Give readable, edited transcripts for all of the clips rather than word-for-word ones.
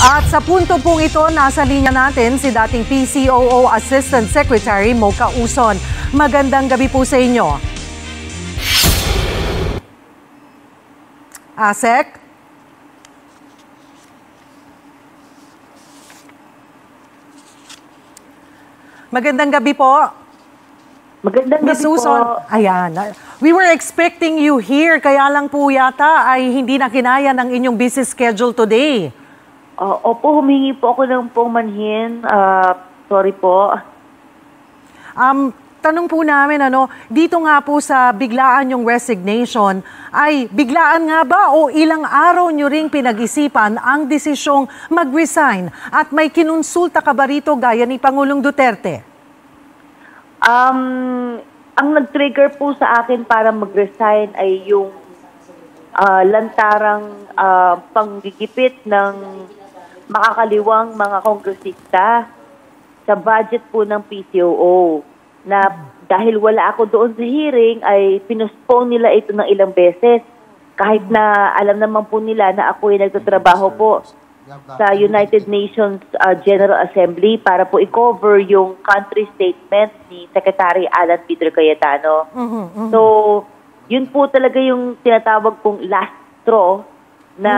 At sa punto pong ito, nasa linya natin si dating PCOO Assistant Secretary Mocha Uson. Magandang gabi po sa inyo. Asek? Magandang gabi po. Magandang gabi po. Ayan. We were expecting you here, kaya lang po yata ay hindi na kinaya ng inyong busy schedule today. Opo, humingi po ako ng pumanhin. Sorry po. Tanong po namin, dito nga po sa biglaan yung resignation, ay biglaan nga ba o ilang araw nyo ring pinag-isipan ang desisyong mag-resign at may kinonsulta ka ba rito gaya ni Pangulong Duterte? Ang nag-trigger po sa akin para mag-resign ay yung lantarang panggigipit ng makakaliwang mga kongresista sa budget po ng PCOO na dahil wala ako doon sa hearing ay pinospone nila ito ng ilang beses kahit na alam naman po nila na ako ay nagtatrabaho po sa United Nations General Assembly para po i-cover yung country statement ni Secretary Alan Peter Cayetano. So, yun po talaga yung tinatawag kong last straw na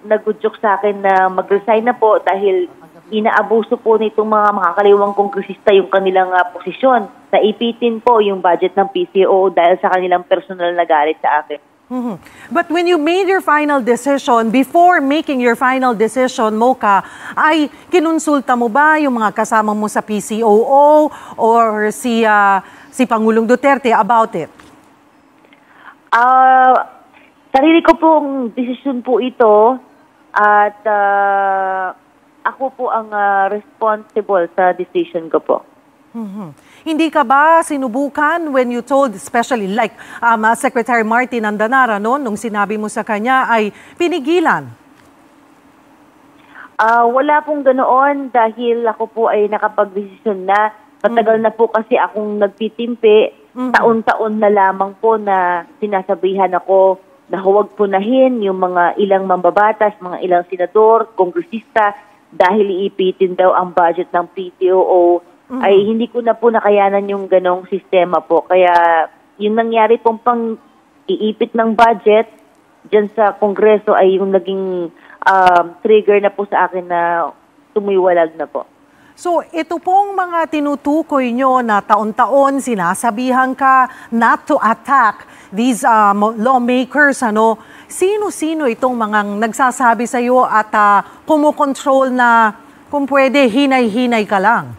nagudyok sa akin na mag-resign na po dahil inaabuso po nitong mga makakaliwang kongresista yung kanilang posisyon. Naipitin po yung budget ng PCOO dahil sa kanilang personal na galit sa akin. But when you made your final decision, before making your final decision, Mocha, ay kinonsulta mo ba yung mga kasama mo sa PCOO or si Pangulong Duterte about it? Sarili ko pong desisyon po ito at ako po ang responsible sa decision ko po. Hindi ka ba sinubukan when you told, especially like Secretary Martin Andanara, nung sinabi mo sa kanya ay pinigilan? Wala pong ganoon dahil ako po ay nakapag-desisyon na. Matagal na po kasi akong nagtitimpi. Taon-taon na lamang po na sinasabihan ako na huwag punahin yung mga ilang mambabatas, mga ilang senador, kongresista dahil iipitin daw ang budget ng PCOO. Ay hindi ko na po nakayanan yung ganong sistema po. Kaya yung nangyari pong pang-iipit ng budget dyan sa Kongreso ay yung naging trigger na po sa akin na tumiwalag na po. So ito pong mga tinutukoy nyo na taon-taon sinasabihan ka not to attack these lawmakers, sino-sino itong mga nagsasabi sa iyo at kumukontrol na kung pwede hinay-hinay ka lang?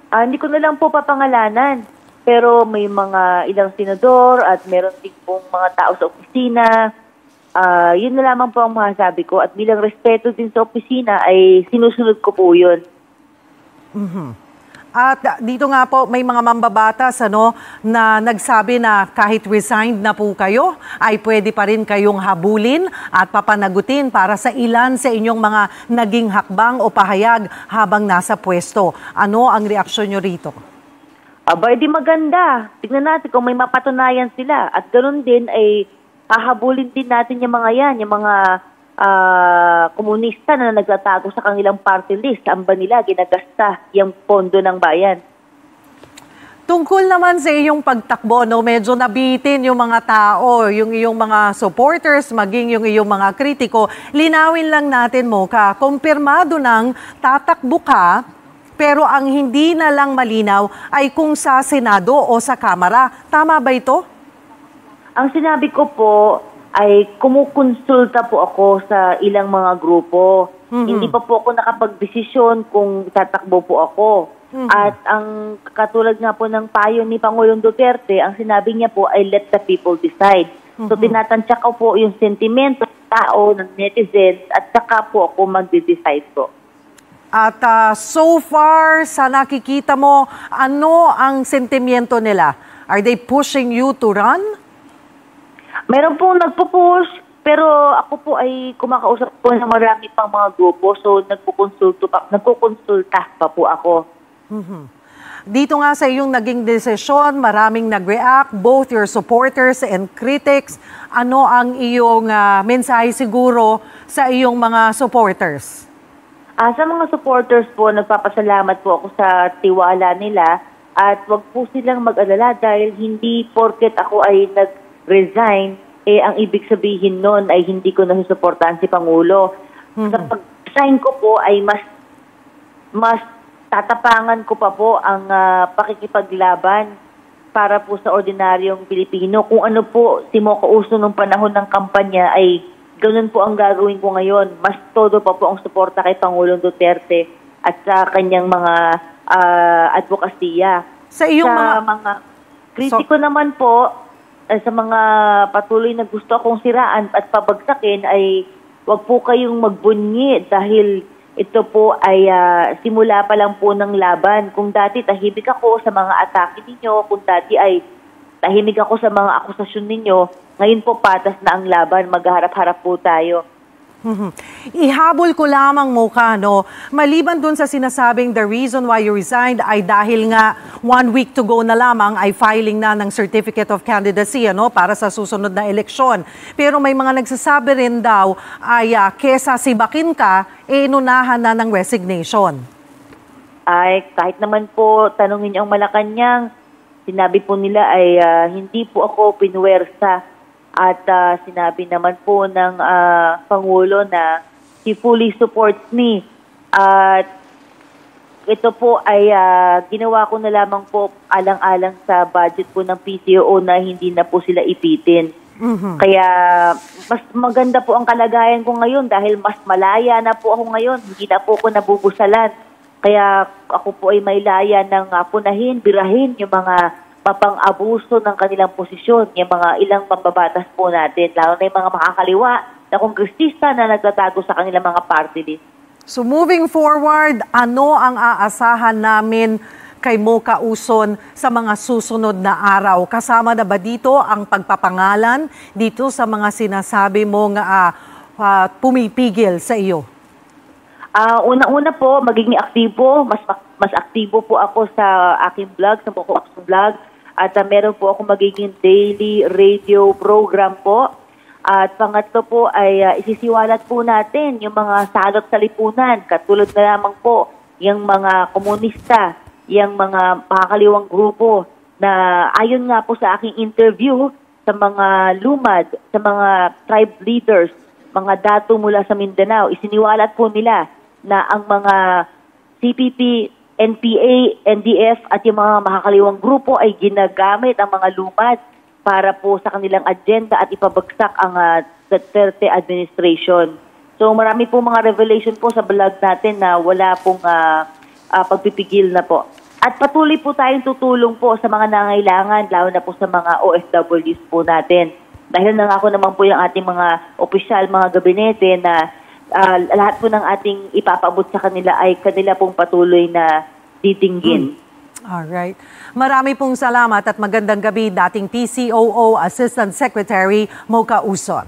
Hindi ko na lang po papangalanan. Pero may mga ilang senador at meron din pong mga tao sa opisina. Yun na lamang po ang masasabi ko. At bilang respeto din sa opisina ay sinusunod ko po yun. At dito nga po may mga mambabatas na nagsabi na kahit resigned na po kayo ay pwede pa rin kayong habulin at papanagutin para sa ilan sa inyong mga naging hakbang o pahayag habang nasa pwesto. Ano ang reaksyon nyo rito? Di maganda. Tignan natin kung may mapatunayan sila. At ganoon din ay hahabulin din natin yung mga yan, yung mga komunista na nagtatago sa kanilang party list. Ang ba nila ginagasta yung pondo ng bayan? Tungkol naman sa iyong pagtakbo, medyo nabitin yung mga tao, yung iyong mga supporters, maging yung iyong mga kritiko. Linawin lang natin, Mocha, kumpirmado ng tatakbo ka, pero ang hindi na lang malinaw ay kung sa Senado o sa Kamara. Tama ba ito? Ang sinabi ko po ay kumukonsulta po ako sa ilang mga grupo. Hindi pa po ako nakapag-desisyon kung tatakbo po ako. At ang katulad nga po ng payo ni Pangulong Duterte, ang sinabi niya po ay let the people decide. So tinatansya ko po yung sentimento ng tao, ng netizens, at saka po ako magde-decide po. At so far, sa nakikita mo, ano ang sentimiento nila? Are they pushing you to run? Meron pong nagpo-push, pero ako po ay kumakausap po ng marami pang mga grupo. So nagkukonsulta pa po ako. Dito nga sa iyong naging desisyon, maraming nag-react, both your supporters and critics. Ano ang iyong mensahe siguro sa iyong mga supporters? Sa mga supporters po, nagpapasalamat po ako sa tiwala nila at wag po silang mag-alala dahil hindi porket ako ay nag-resign, ang ibig sabihin nun ay hindi ko nasusuportahan si Pangulo. Sa pag-resign ko po ay mas tatapangan ko pa po ang pakikipaglaban para po sa ordinaryong Pilipino. Kung ano po si Mocha Uson nung panahon ng kampanya ay ganun po ang gagawin ko ngayon. Mas todo pa po ang suporta kay Pangulong Duterte at sa kanyang mga advokasya. Sa iyong mga kritiko naman po, sa mga patuloy na gusto akong siraan at pabagsakin ay wag po kayong magbunyi dahil ito po ay simula pa lang po ng laban. Kung dati tahimik ako sa mga atake ninyo, kung dati ay tahimik ako sa mga akusasyon ninyo, ngayon po patas na ang laban, magharap-harap po tayo. Ihabol ko lamang Mocha, no? Maliban dun sa sinasabing the reason why you resigned ay dahil nga 1 week to go na lamang ay filing na ng Certificate of Candidacy, no? Para sa susunod na eleksyon. Pero may mga nagsasabi rin daw ay kesa sibakin ka, inunahan na ng resignation. Ay, kahit naman po tanungin niyo ang Malacanang, sinabi po nila ay hindi po ako pinuwersa. At sinabi naman po ng Pangulo na he fully supports me. At ito po ay ginawa ko na lamang po alang-alang sa budget po ng PCOO na hindi na po sila ipitin. Kaya mas maganda po ang kalagayan ko ngayon dahil mas malaya na po ako ngayon. Hindi na po ako nabubusalan. Kaya ako po ay may laya ng punahin, birahin yung mga mapang-abuso ng kanilang posisyon, yung mga ilang mambabatas po natin, lalo na yung mga makakaliwa na kongresista na nagtatago sa kanilang mga party list. So moving forward, ano ang aasahan namin kay Mocha Uson sa mga susunod na araw? Kasama na ba dito ang pagpapangalan dito sa mga sinasabi mong pumipigil sa iyo? Una-una po, magiging aktibo. Mas aktibo po ako sa aking vlog, sa Mocha Uson Vlog. At meron po ako magiging daily radio program po. At pangatlo po ay isisiwalat po natin yung mga salot sa lipunan. Katulad na lamang po yung mga komunista, yung mga makakaliwang grupo na ayon nga po sa aking interview sa mga lumad, sa mga tribe leaders, mga dato mula sa Mindanao, isiniwalat po nila na ang mga CPP, NPA, NDF at yung mga makakaliwang grupo ay ginagamit ang mga lumad para po sa kanilang agenda at ipabagsak ang Duterte administration. So marami po mga revelation po sa vlog natin na wala pong pagpipigil na po. At patuloy po tayong tutulong po sa mga nangailangan, lalo na po sa mga OFWs po natin. Dahil nangako naman po yung ating mga opisyal, mga gabinete na lahat po ng ating ipapabot sa kanila ay kanila pong patuloy na titinggin. Alright. Marami pong salamat at magandang gabi dating PCOO Assistant Secretary Mocha Uson.